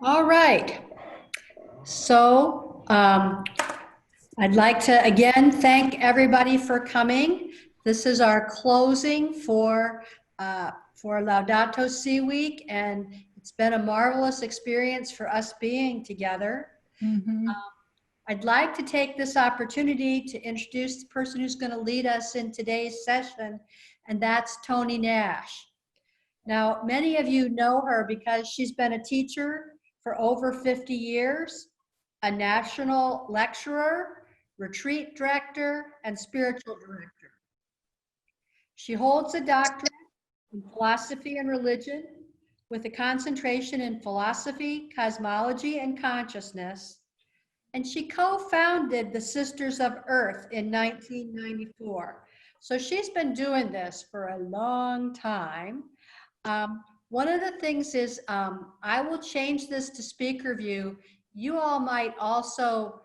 All right. So I'd like to again thank everybody for coming. This is our closing for Laudato Si week, and it's been a marvelous experience for us being together. I'd like to take this opportunity to introduce the person who's going to lead us in today's session, and that's Toni Nash. Now, many of you know her because she's been a teacher for over 50 years, a national lecturer, retreat director, and spiritual director. She holds a doctorate in philosophy and religion with a concentration in philosophy, cosmology, and consciousness. And she co-founded the Sisters of Earth in 1994. So she's been doing this for a long time. One of the things is I will change this to speaker view. You all might also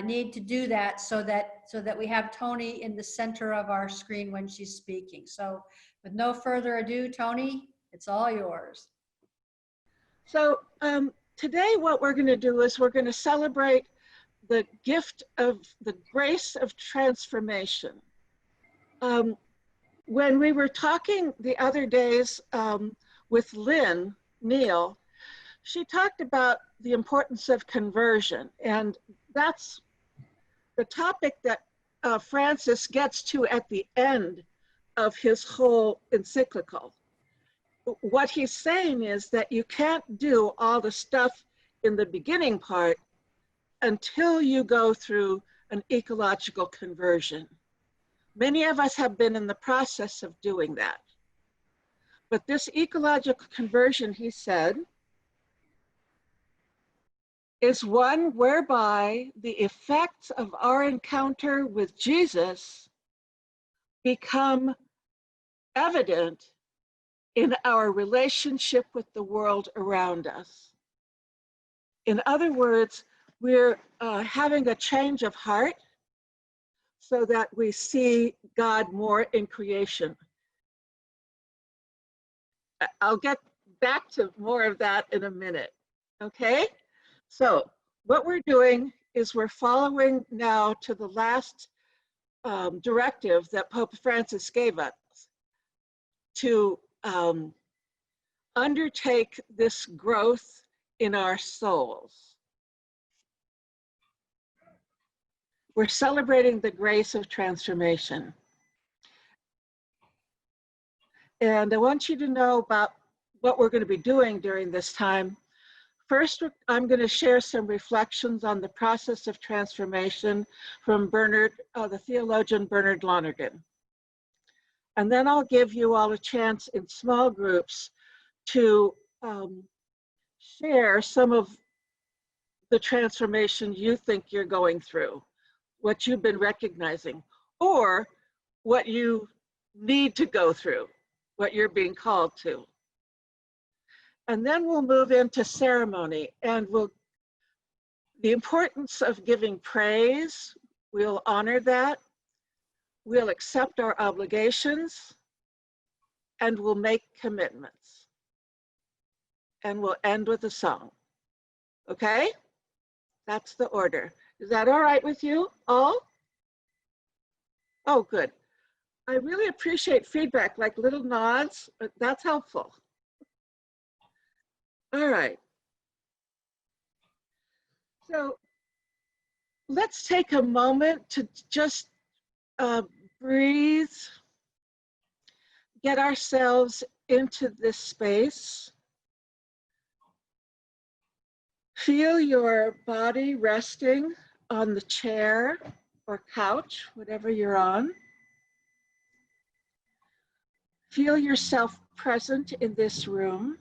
need to do that so that we have Toni in the center of our screen when she's speaking. So with no further ado, Toni, it's all yours. So today what we're going to do is we're going to celebrate the gift of the grace of transformation. When we were talking the other days with Lynn Neal, she talked about the importance of conversion, and that's the topic that Francis gets to at the end of his whole encyclical. What he's saying is that you can't do all the stuff in the beginning part until you go through an ecological conversion. Many of us have been in the process of doing that. But this ecological conversion, he said, is one whereby the effects of our encounter with Jesus become evident in our relationship with the world around us. In other words, we're having a change of heart so that we see God more in creation. I'll get back to more of that in a minute, okay? So what we're doing is we're following now to the last directive that Pope Francis gave us to undertake this growth in our souls. We're celebrating the grace of transformation. And I want you to know about what we're going to be doing during this time. First, I'm going to share some reflections on the process of transformation from the theologian Bernard Lonergan. And then I'll give you all a chance in small groups to share some of the transformation you think you're going through, what you've been recognizing, or what you need to go through, what you're being called to. And then we'll move into ceremony, and the importance of giving praise, we'll honor that, we'll accept our obligations, and we'll make commitments. And we'll end with a song, okay? That's the order. Is that all right with you all? Oh, good. I really appreciate feedback, like little nods. That's helpful. All right. So let's take a moment to just breathe, get ourselves into this space. Feel your body resting on the chair or couch, whatever you're on. Feel yourself present in this room.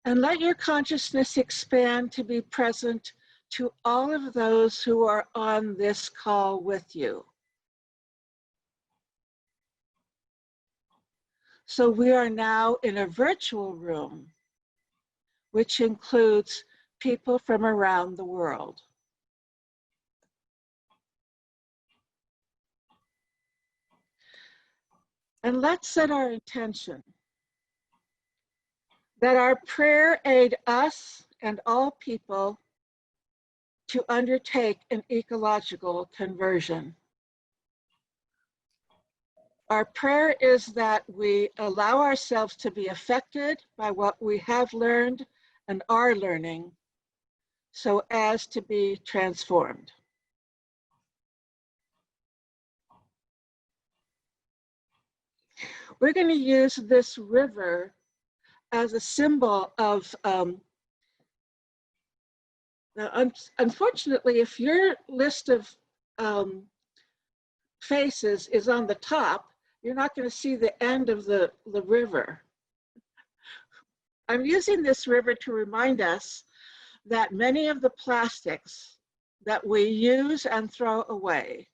And let your consciousness expand to be present to all of those who are on this call with you. So we are now in a virtual room, which includes people from around the world. And let's set our intention. that our prayer aid us and all people to undertake an ecological conversion. Our prayer is that we allow ourselves to be affected by what we have learned and are learning so as to be transformed. We're going to use this river as a symbol of, unfortunately, if your list of faces is on the top, you're not going to see the end of the river. I'm using this river to remind us that many of the plastics that we use and throw away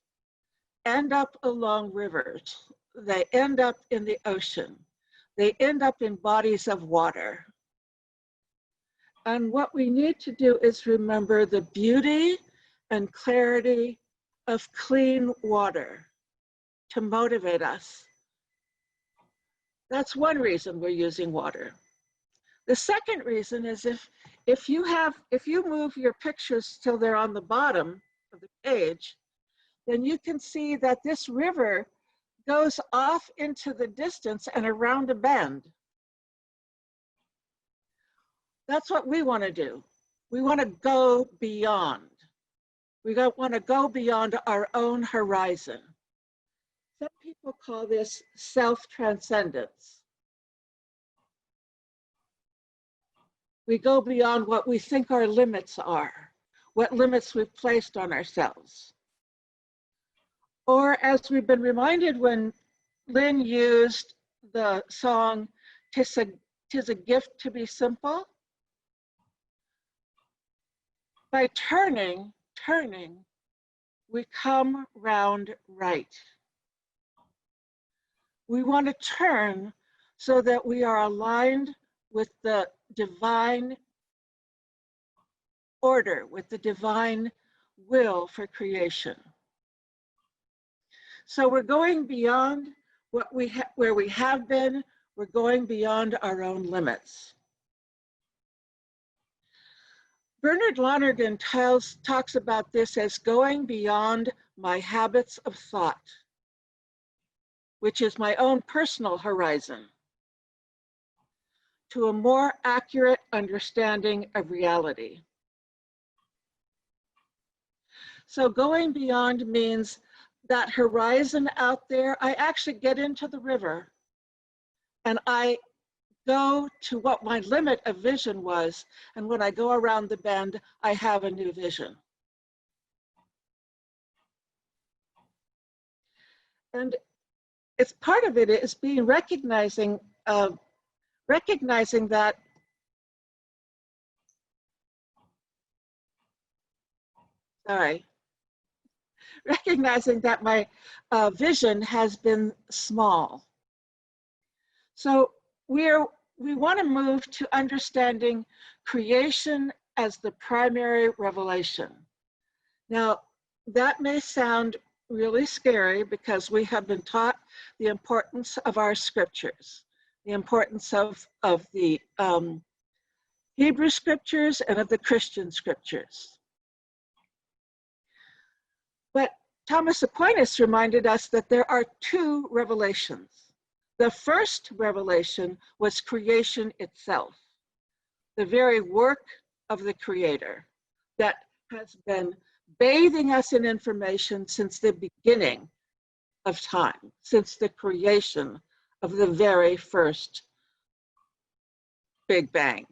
end up along rivers. They end up in the ocean. They end up in bodies of water. And what we need to do is remember the beauty and clarity of clean water to motivate us. That's one reason we're using water. The second reason is if you move your pictures till they're on the bottom of the page, then you can see that this river goes off into the distance and around a bend. That's what we want to do. We want to go beyond. We want to go beyond our own horizon. Some people call this self-transcendence. We go beyond what we think our limits are, what limits we've placed on ourselves. Or as we've been reminded when Lynn used the song, "'Tis a gift to be simple." By turning, we come round right. We want to turn so that we are aligned with the divine order, with the divine will for creation. So we're going beyond where we have been, we're going beyond our own limits. Bernard Lonergan talks about this as going beyond my habits of thought, which is my own personal horizon, to a more accurate understanding of reality. So going beyond means that horizon out there, I actually get into the river and I go to what my limit of vision was. And when I go around the bend, I have a new vision. And it's part of it is being recognizing that recognizing that my vision has been small. So we want to move to understanding creation as the primary revelation. Now, that may sound really scary because we have been taught the importance of our scriptures, the importance of the Hebrew scriptures and of the Christian scriptures. But Thomas Aquinas reminded us that there are two revelations. The first revelation was creation itself, the very work of the Creator that has been bathing us in information since the beginning of time, since the creation of the very first Big Bang.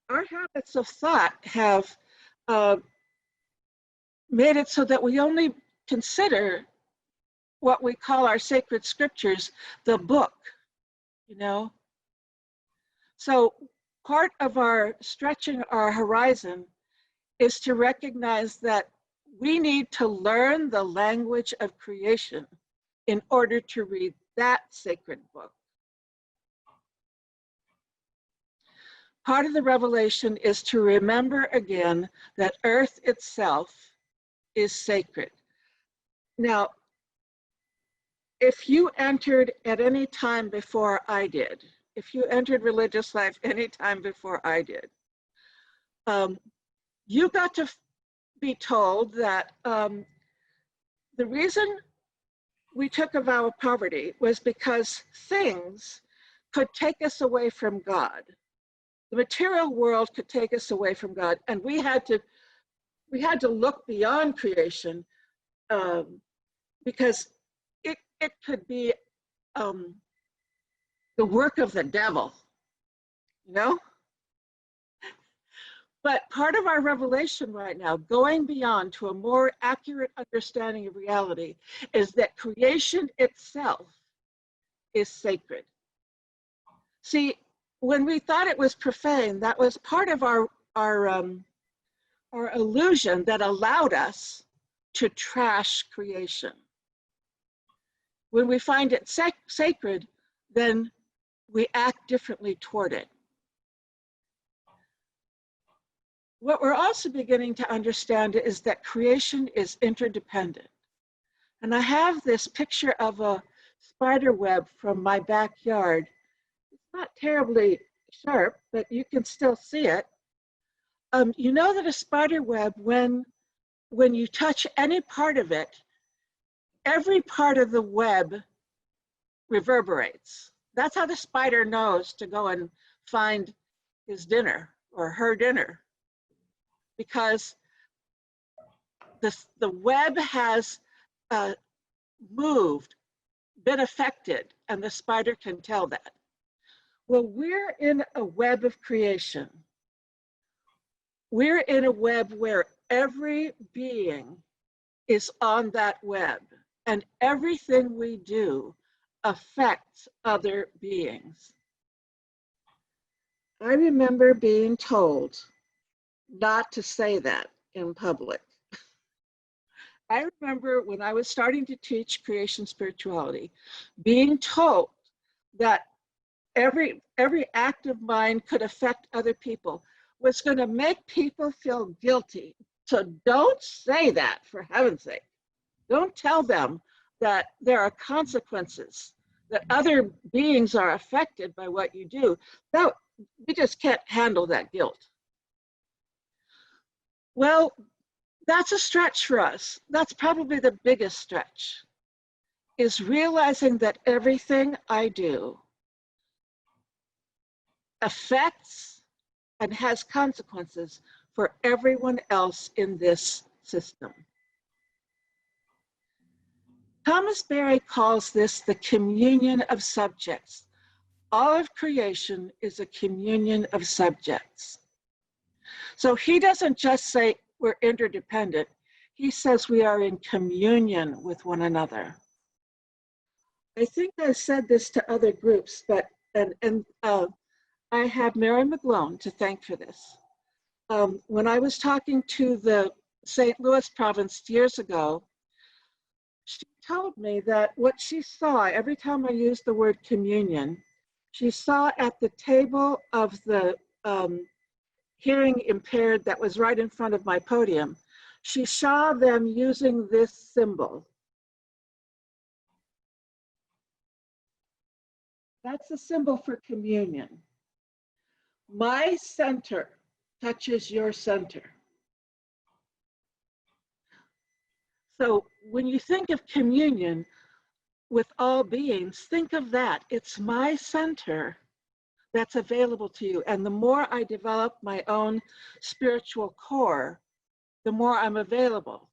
Our habits of thought have made it so that we only consider what we call our sacred scriptures, the book, you know? So part of our stretching our horizon is to recognize that we need to learn the language of creation in order to read that sacred book. Part of the revelation is to remember again that Earth itself is sacred. Now, if you entered at any time before I did, if you entered religious life any time before I did, you got to be told that the reason we took a vow of poverty was because things could take us away from God. The material world could take us away from God, and we had to look beyond creation because it could be the work of the devil, you know? But part of our revelation right now, going beyond to a more accurate understanding of reality, is that creation itself is sacred. See, when we thought it was profane, that was part of our illusion that allowed us to trash creation. When we find it sacred, then we act differently toward it. What we're also beginning to understand is that creation is interdependent. And I have this picture of a spider web from my backyard. It's not terribly sharp, but you can still see it. You know that a spider web, when you touch any part of it, every part of the web reverberates. That's how the spider knows to go and find his dinner or her dinner, because the web has moved, been affected, and the spider can tell that. Well, we're in a web of creation. We're in a web where every being is on that web, and everything we do affects other beings. I remember being told not to say that in public. I remember when I was starting to teach creation spirituality, being told that every act of mine could affect other people, was going to make people feel guilty. So don't say that, for heaven's sake. Don't tell them that there are consequences, that other beings are affected by what you do. No, we just can't handle that guilt. Well, that's a stretch for us. That's probably the biggest stretch, is realizing that everything I do affects and has consequences for everyone else in this system. Thomas Berry calls this the communion of subjects. All of creation is a communion of subjects. So he doesn't just say we're interdependent. He says we are in communion with one another. I think I said this to other groups, but I have Mary McGlone to thank for this. When I was talking to the St. Louis province years ago, she told me that what she saw every time I used the word communion, she saw at the table of the hearing impaired that was right in front of my podium, she saw them using this symbol. That's a symbol for communion. My center touches your center. So when you think of communion with all beings, think of that. It's my center that's available to you. And the more I develop my own spiritual core, the more I'm available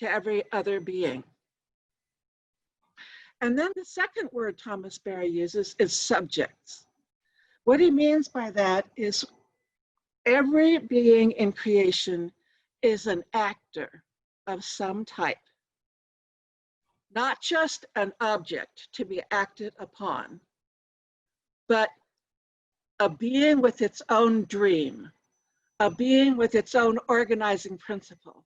to every other being. And then the second word Thomas Berry uses is subjects. What he means by that is every being in creation is an actor of some type, not just an object to be acted upon, but a being with its own dream, a being with its own organizing principle.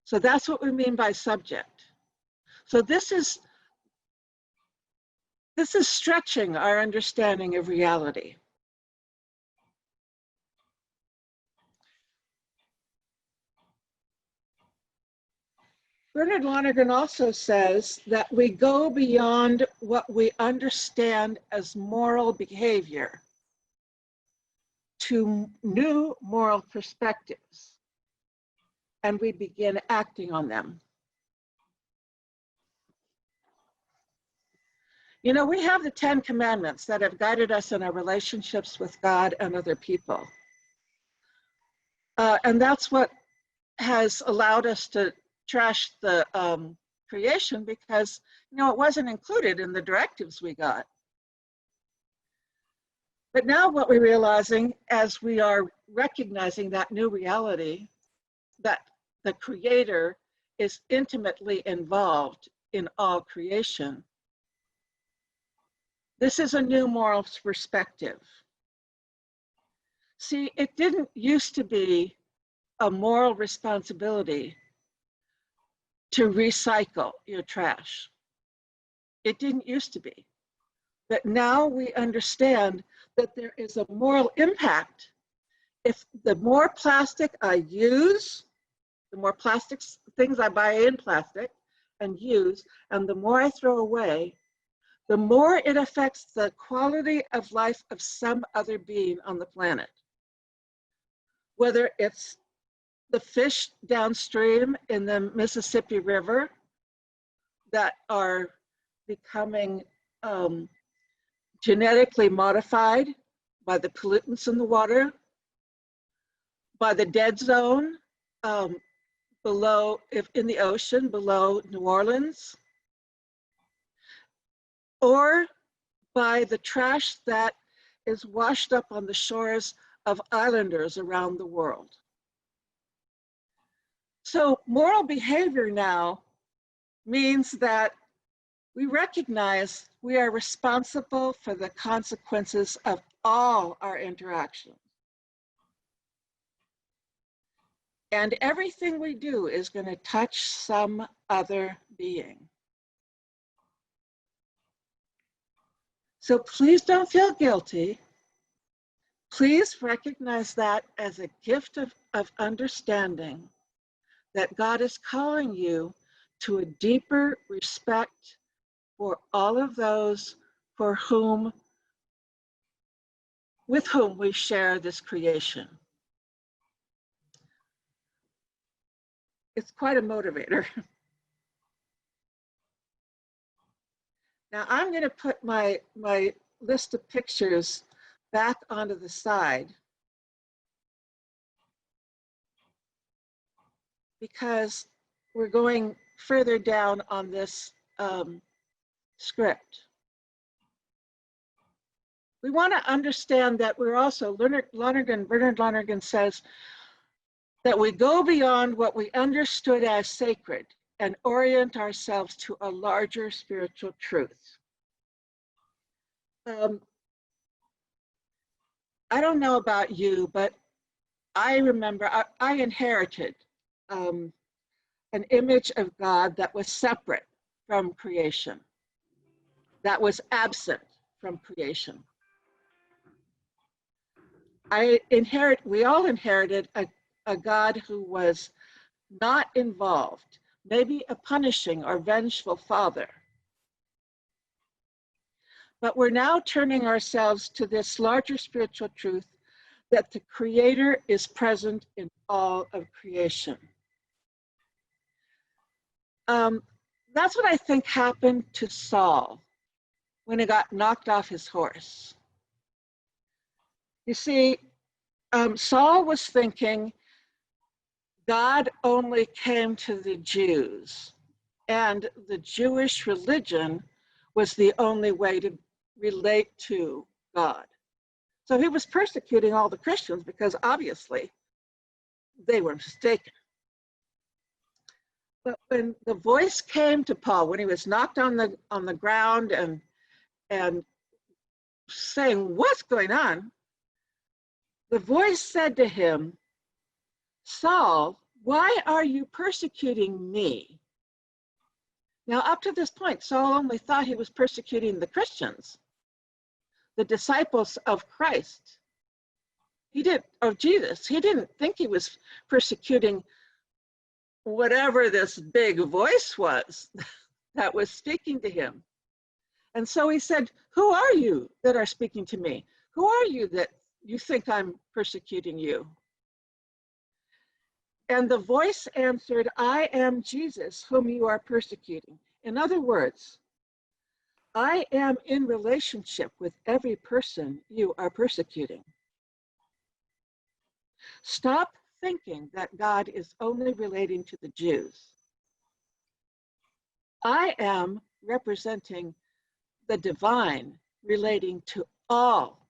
So that's what we mean by subject. So this is stretching our understanding of reality. Bernard Lonergan also says that we go beyond what we understand as moral behavior to new moral perspectives, and we begin acting on them. You know, we have the 10 Commandments that have guided us in our relationships with God and other people. And that's what has allowed us to trash the creation, because, you know, it wasn't included in the directives we got. But now what we're realizing, as we are recognizing that new reality, that the Creator is intimately involved in all creation, this is a new moral perspective. See, it didn't used to be a moral responsibility to recycle your trash. It didn't used to be. But now we understand that there is a moral impact. If the more plastic I use, the more plastics, things I buy in plastic and use, and the more I throw away, the more it affects the quality of life of some other being on the planet. Whether it's the fish downstream in the Mississippi River that are becoming genetically modified by the pollutants in the water, by the dead zone below, if in the ocean below New Orleans, or by the trash that is washed up on the shores of islanders around the world. So moral behavior now means that we recognize we are responsible for the consequences of all our interactions. And everything we do is going to touch some other being. So please don't feel guilty. Please recognize that as a gift of understanding that God is calling you to a deeper respect for all of those with whom we share this creation. It's quite a motivator. Now I'm going to put my list of pictures back onto the side, because we're going further down on this script. We want to understand that we're also, Bernard Lonergan says, that we go beyond what we understood as sacred and orient ourselves to a larger spiritual truth. I don't know about you, but I remember I inherited an image of God that was separate from creation, that was absent from creation. We all inherited a God who was not involved, maybe a punishing or vengeful father. But we're now turning ourselves to this larger spiritual truth that the Creator is present in all of creation. That's what I think happened to Saul when he got knocked off his horse. You see, Saul was thinking God only came to the Jews, and the Jewish religion was the only way to relate to God. So he was persecuting all the Christians because obviously they were mistaken. But when the voice came to Paul, when he was knocked on the ground and saying, "What's going on?" the voice said to him, "Saul, why are you persecuting me?" Now, up to this point, Saul only thought he was persecuting the Christians, the disciples of Christ. Of Jesus. He didn't think he was persecuting whatever this big voice was that was speaking to him. And so he said, "Who are you that are speaking to me? Who are you that you think I'm persecuting you?" And the voice answered, "I am Jesus, whom you are persecuting." In other words, I am in relationship with every person you are persecuting. Stop thinking that God is only relating to the Jews. I am representing the divine relating to all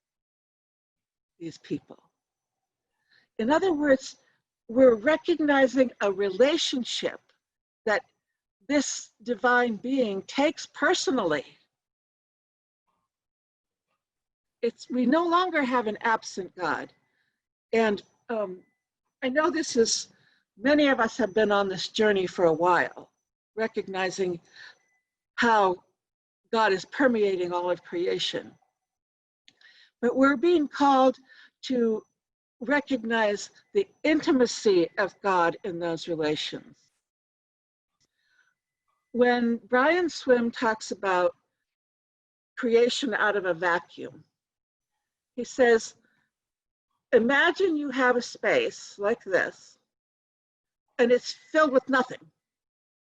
these people. In other words, we're recognizing a relationship that this divine being takes personally. We no longer have an absent God. And I know many of us have been on this journey for a while, recognizing how God is permeating all of creation. But we're being called to recognize the intimacy of God in those relations. When Brian Swimme talks about creation out of a vacuum, he says, imagine you have a space like this, and it's filled with nothing,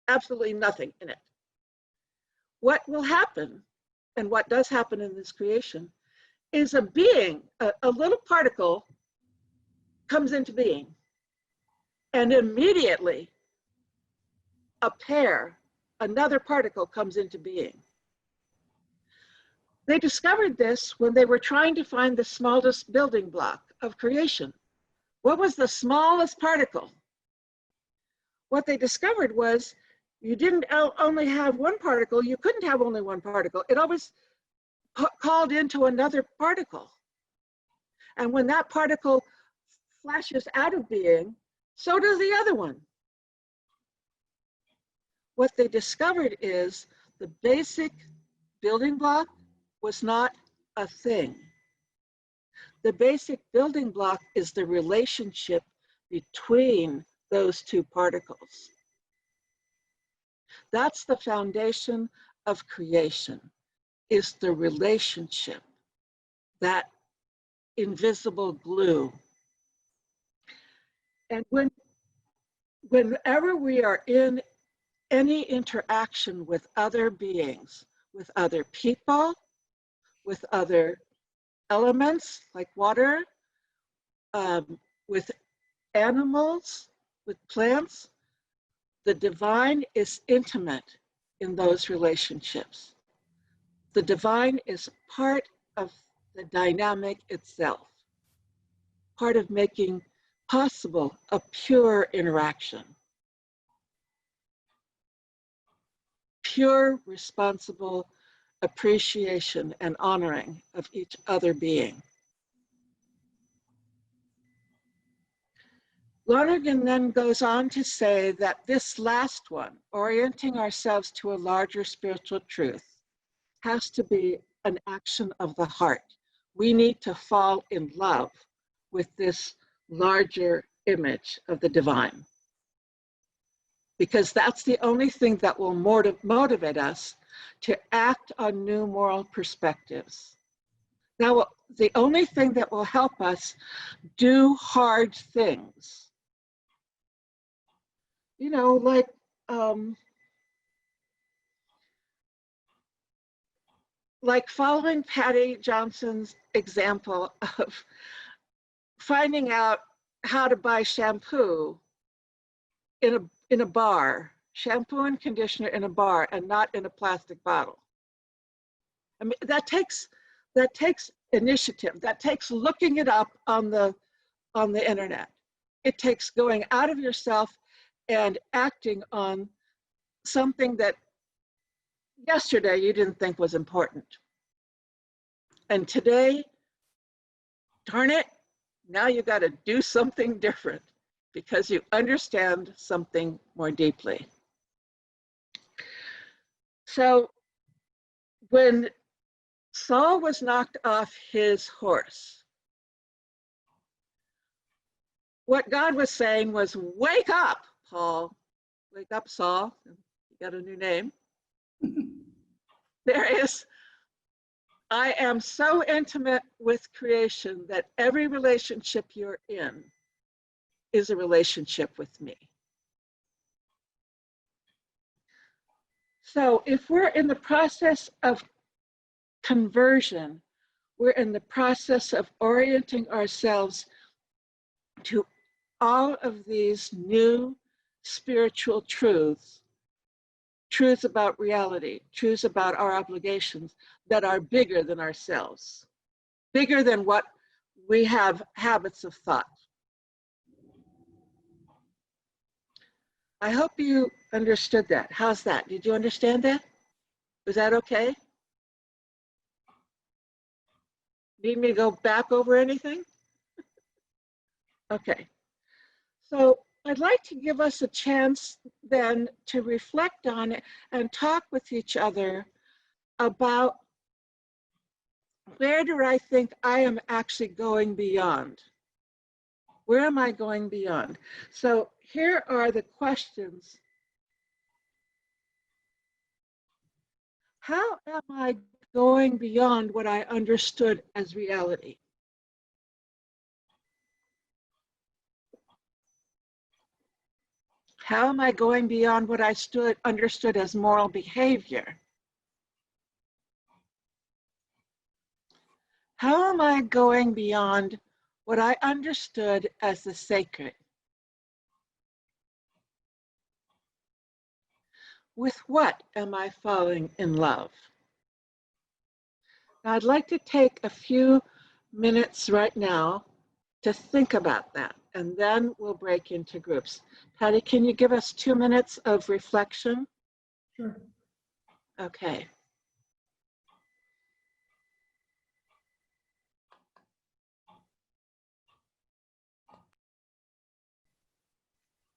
absolutely nothing in it. What will happen, and what does happen in this creation, is a being, a little particle comes into being, and immediately another particle comes into being. They discovered this when they were trying to find the smallest building block of creation. What was the smallest particle? What they discovered was you didn't only have one particle, you couldn't have only one particle. It always called into another particle. And when that particle flashes out of being, so does the other one. What they discovered is the basic building block was not a thing. The basic building block is the relationship between those two particles. That's the foundation of creation, is the relationship, that invisible glue. And whenever we are in any interaction with other beings, with other people, with other elements like water, with animals, with plants, the divine is intimate in those relationships. The divine is part of the dynamic itself, part of making possible a pure interaction, pure, responsible appreciation and honoring of each other being. Lonergan then goes on to say that this last one, orienting ourselves to a larger spiritual truth, has to be an action of the heart. We need to fall in love with this larger image of the divine, because that's the only thing that will motivate us to act on new moral perspectives. Now, the only thing that will help us do hard things, you know, like following Patty Johnson's example of finding out how to buy shampoo in a bar, shampoo and conditioner in a bar, and not in a plastic bottle. I mean, that takes initiative. That takes looking it up on the internet. It takes going out of yourself and acting on something that yesterday you didn't think was important. And today, darn it, now you got to do something different because you understand something more deeply. So when Saul was knocked off his horse, what God was saying was, wake up, Paul, wake up, Saul, you got a new name. There is, I am so intimate with creation that every relationship you're in is a relationship with me. So if we're in the process of conversion, we're in the process of orienting ourselves to all of these new spiritual truths, truths about reality, truths about our obligations that are bigger than ourselves, bigger than what we have habits of thought. I hope you understood that. How's that? Did you understand that? Was that okay? Need me to go back over anything? Okay. So I'd like to give us a chance then to reflect on it and talk with each other about where do I think I am actually going beyond? Where am I going beyond? So here are the questions. How am I going beyond what I understood as reality? How am I going beyond what I understood as moral behavior? How am I going beyond what I understood as the sacred? With what am I falling in love? Now, I'd like to take a few minutes right now to think about that, and then we'll break into groups. Patty, can you give us 2 minutes of reflection? Sure. Okay.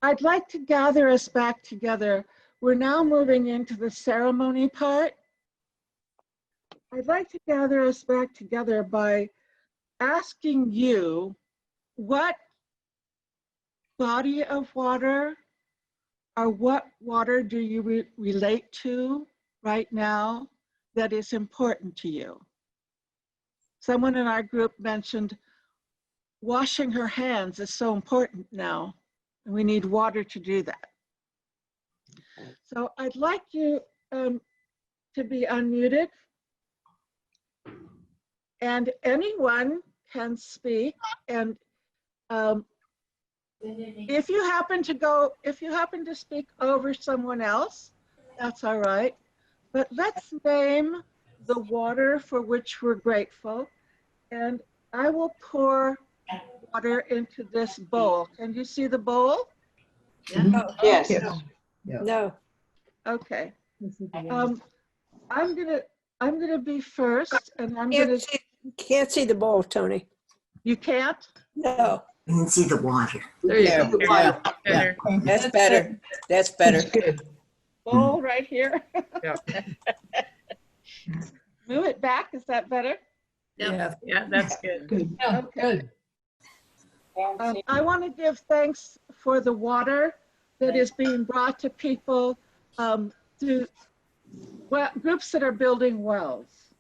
I'd like to gather us back together. We're now moving into the ceremony part. I'd like to gather us back together by asking you, what body of water or what water do you relate to right now that is important to you? Someone in our group mentioned washing her hands is so important now, and we need water to do that. So I'd like you to be unmuted, and anyone can speak. And if you happen to speak over someone else, that's all right. But let's name the water for which we're grateful, and I will pour water into this bowl. Can you see the bowl? Yeah. Yes. No. Okay. I'm gonna be first, and I'm gonna. Can't see the bowl, Tony. You can't? No. You can see the water. There you There. go. Yeah. Better. That's better. That's better. Good. Bowl right here. Yeah. Move it back. Is that better? Yeah, that's good. Good. Okay. I want to give thanks for the water that is being brought to people through groups that are building wells.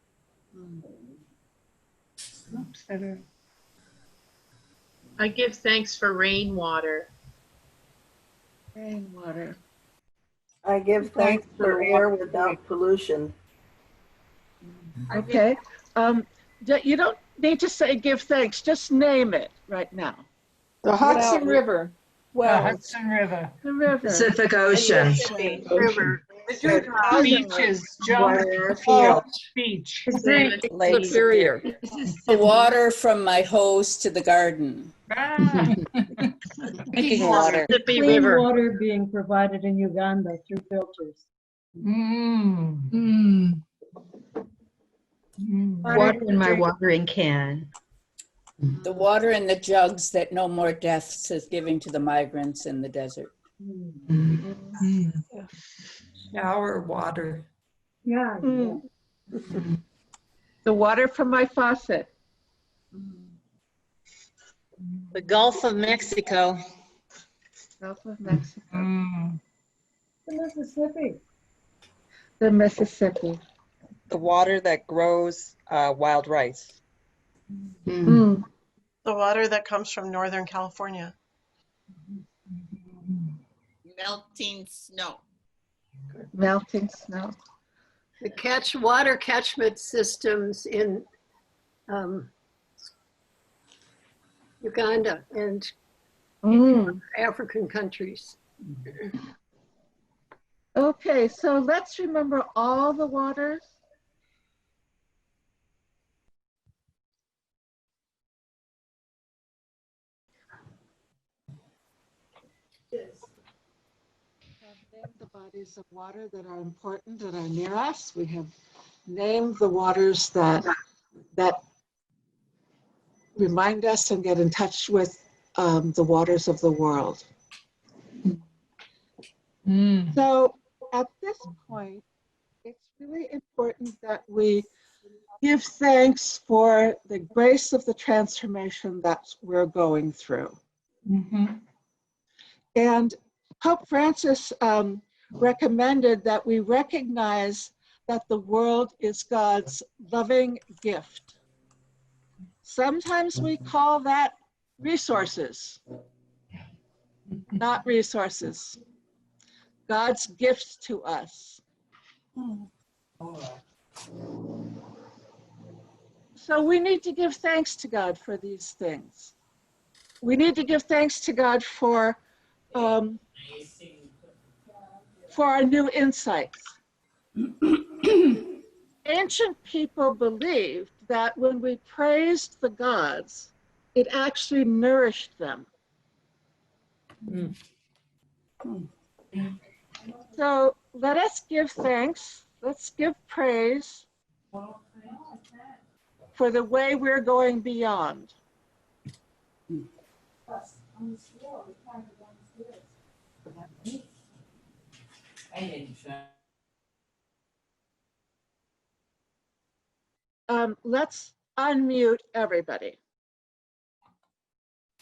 I give thanks for rainwater. Rainwater. I give thanks for air without pollution. Okay. You don't need to say give thanks. Just name it right now. The Hudson River. Well, Hudson River, The river. Pacific Ocean. River. beaches, junk, beach. ladies, Superior. the water from my hose to the garden. Ah, Drinking water. Mississippi Clean River. water being provided in Uganda through filters. Water in my watering can. The water in the jugs that no more deaths is giving to the migrants in the desert. Shower water. Yeah. The water from my faucet. The Gulf of Mexico. Gulf of Mexico. The Mississippi. The Mississippi. The water that grows wild rice. Mm. The water that comes from Northern California. Melting snow. Melting snow. The water catchment systems in Uganda and African countries. Okay, so let's remember all the waters. Named the bodies of water that are important, that are near us. We have named the waters that remind us and get in touch with the waters of the world. So at this point, it's really important that we give thanks for the grace of the transformation that we're going through. And Pope Francis recommended that we recognize that the world is God's loving gift. Sometimes we call that resources, not resources. God's gift to us. So we need to give thanks to God for these things. We need to give thanks to God for our new insights. Ancient people believed that when we praised the gods, it actually nourished them. So let us give thanks, let's give praise for the way we're going beyond. Let's unmute everybody.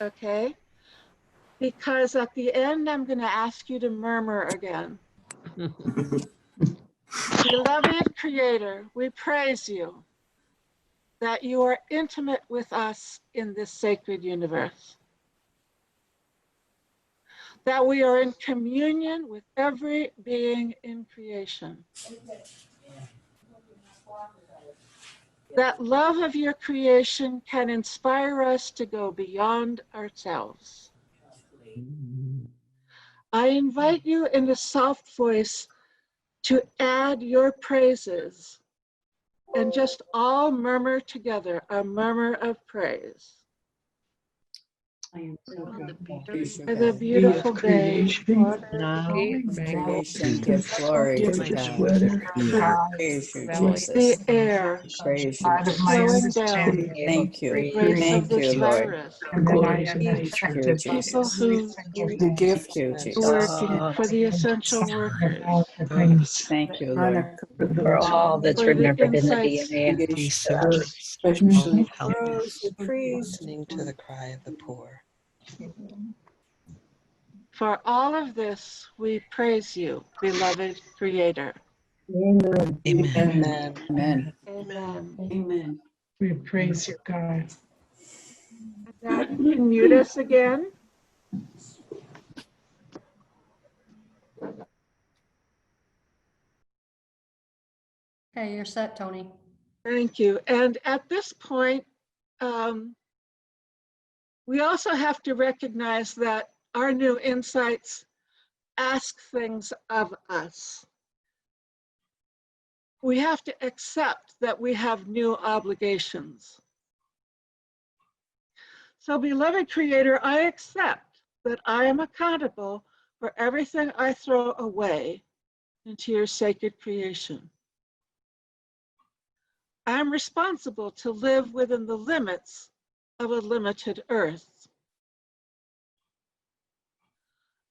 Okay? Because at the end, I'm going to ask you to murmur again. Beloved Creator, we praise you that you are intimate with us in this sacred universe, that we are in communion with every being in creation. That love of your creation can inspire us to go beyond ourselves. I invite you in a soft voice to add your praises and just all murmur together a murmur of praise. For the beautiful day, Creation, give glory to God. Praise you, Jesus. The air Praise you. Out of my slowing down, understanding. Thank you. the grace Thank of this you, Lord. virus. And then I am Thank you, protected by People Jesus. who the gift. Thank you, Jesus. working for the essential workers. Thank you, Lord. For all that's For the remembered in the insights DNA of these cells. Especially Help listening to the cry of the poor. For all of this, we praise you, beloved Creator. Amen. Amen. Amen. Amen. Amen. We praise you, God. Now you can mute us again. Okay, you're set, Toni. Thank you. And at this point, we also have to recognize that our new insights ask things of us. We have to accept that we have new obligations. So, beloved Creator, I accept that I am accountable for everything I throw away into your sacred creation. I am responsible to live within the limits of a limited earth.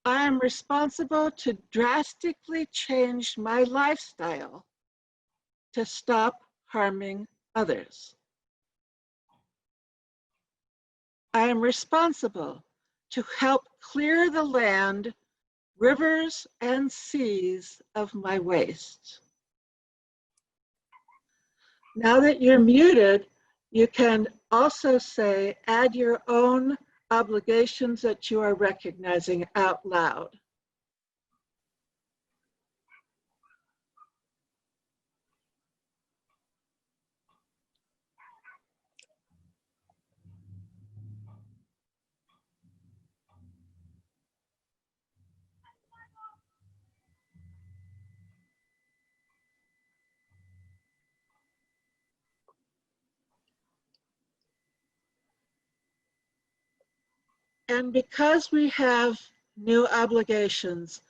I am responsible to drastically change my lifestyle to stop harming others. I am responsible to help clear the land rivers and seas of my waste. Now that you're muted, you can also say, add your own obligations that you are recognizing out loud. And because we have new obligations,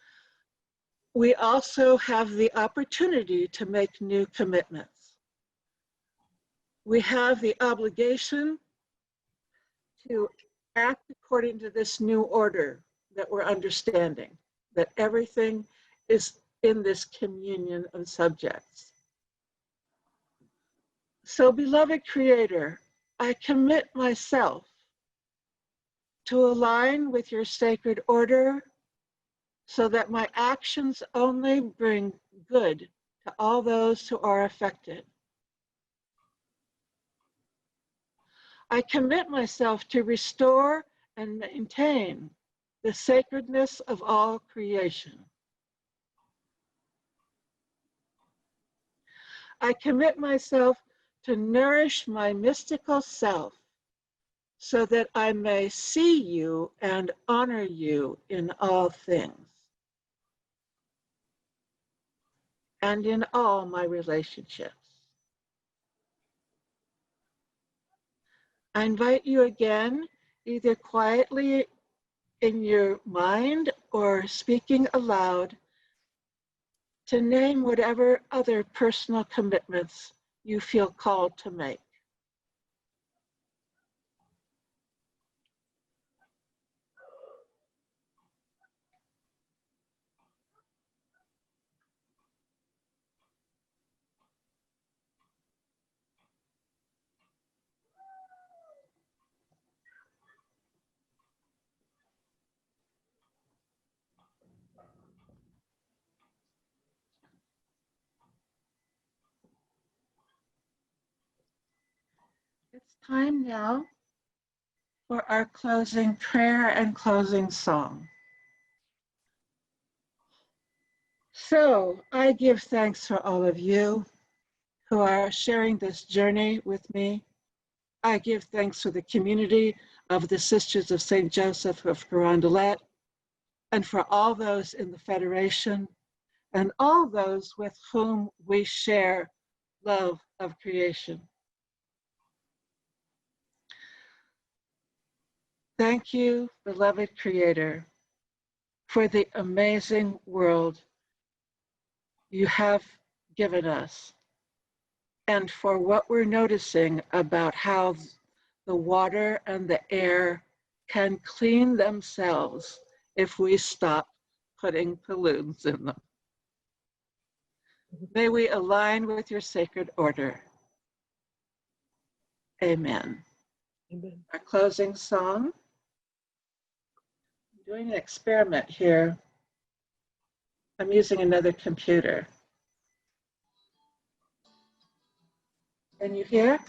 we also have the opportunity to make new commitments. We have the obligation to act according to this new order that we're understanding, that everything is in this communion of subjects. So, beloved Creator, I commit myself to align with your sacred order so that my actions only bring good to all those who are affected. I commit myself to restore and maintain the sacredness of all creation. I commit myself to nourish my mystical self so that I may see you and honor you in all things and in all my relationships. I invite you again, either quietly in your mind or speaking aloud, to name whatever other personal commitments you feel called to make. It's time now for our closing prayer and closing song. So I give thanks for all of you who are sharing this journey with me. I give thanks for the community of the Sisters of St. Joseph of Carondelet, and for all those in the Federation, and all those with whom we share love of creation. Thank you, beloved Creator, for the amazing world you have given us, and for what we're noticing about how the water and the air can clean themselves if we stop putting pollutants in them. May we align with your sacred order. Amen. Amen. Our closing song. I'm doing an experiment here. I'm using another computer. Can you hear?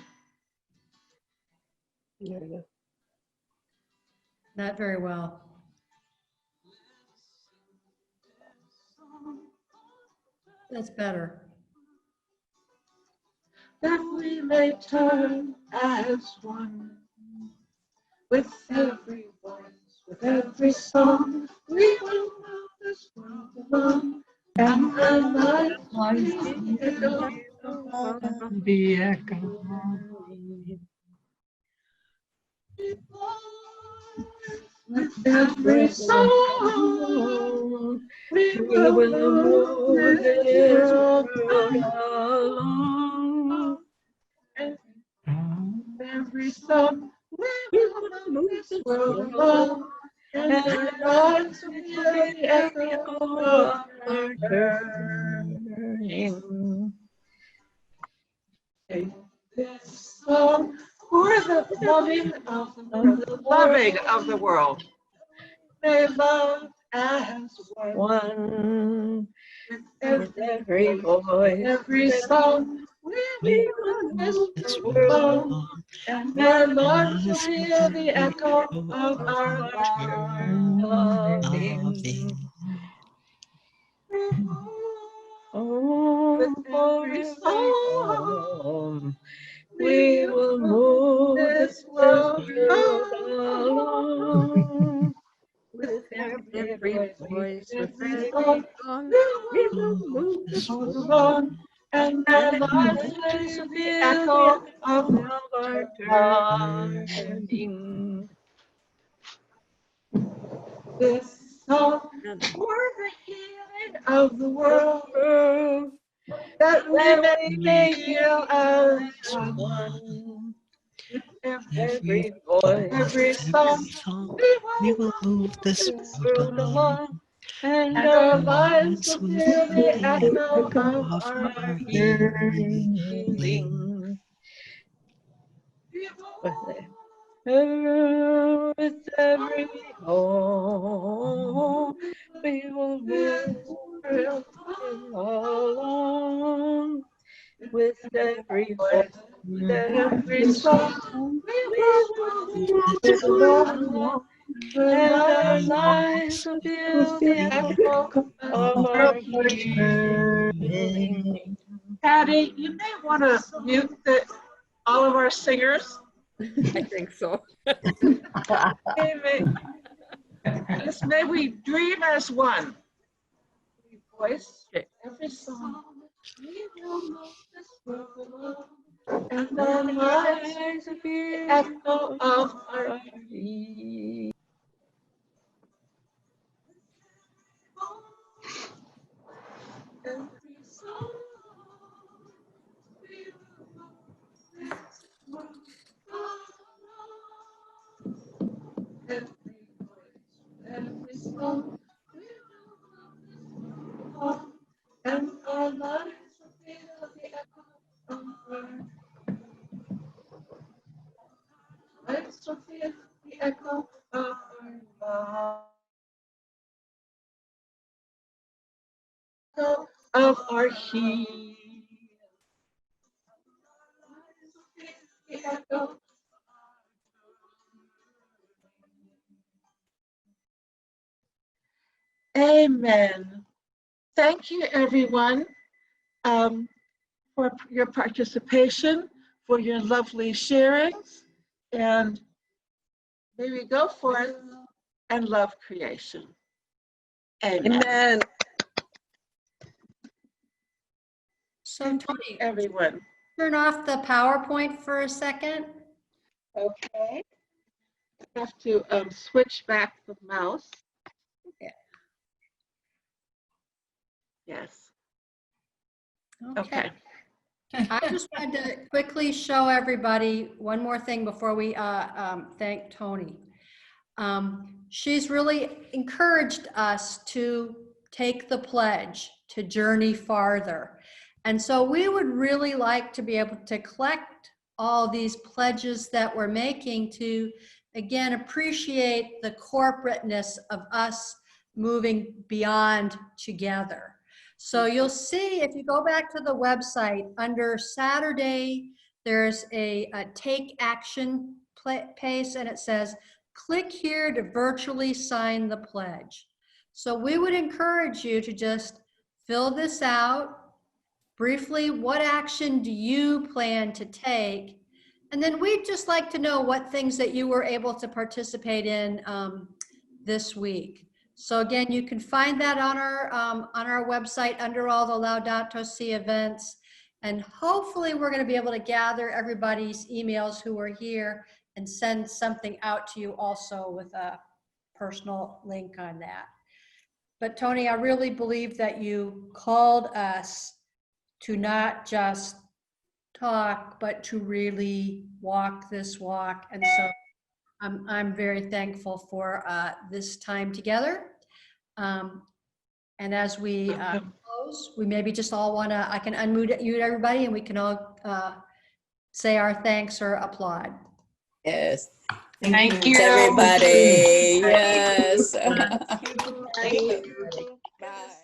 Yeah. Not very well. That's better. That we may turn as one, with every voice, with every song, we will move this world along, and the night The echo. with every song, we will move this world along. Every song, we will move this world along, and our lives will be the echo of our yearning. Sing this song for the loving of the world. May love as one. One With with every voice, every song, we will move this world, and our lives will feel the echo of our loving. With every song, we will move this world along. With every voice, with every song, we will move this world along, and our lives will be the echo of our turning. This song for the healing of the world, that we may feel as one. With every voice, every song, we will move this world along, and our lives will feel the echo of our healing. With every home, we will move along. With every voice, every song, we will move along, and our lives will feel the echo of our healing. Patty, you may want to mute all of our singers. I think so. Just may we dream as one. We voice every song. We will move this world along, and our lives will be the echo of our healing. Every song, we will move this world along. Every voice, every song, we will move this world along, and our lives will feel the echo of our lives will feel the echo of our love, of our healing. The echo. Amen. Thank you, everyone, for your participation, for your lovely sharings, and may we go forth and love creation. Amen. Amen. So Thank you, Toni, everyone. turn off the PowerPoint for a second. Okay. I have to switch back the mouse. Okay. Yes. Okay. I just wanted to quickly show everybody one more thing before we thank Toni. She's really encouraged us to take the pledge to journey farther. And so we would really like to be able to collect all these pledges that we're making to, again, appreciate the corporateness of us moving beyond together. So you'll see, if you go back to the website, under Saturday, there's a take action page, and it says, click here to virtually sign the pledge. So we would encourage you to just fill this out. Briefly, what action do you plan to take? And then we'd just like to know what things that you were able to participate in this week. So again, you can find that on our website under all the Laudato Si events. And hopefully we're going to be able to gather everybody's emails who are here and send something out to you also with a personal link on that. But Toni, I really believe that you called us to not just talk, but to really walk this walk. And so I'm very thankful for this time together. And as we close, we maybe just all want to, I can unmute you everybody and we can all say our thanks or applaud. Yes. Thank you, everybody. Yes. Thank you. Bye.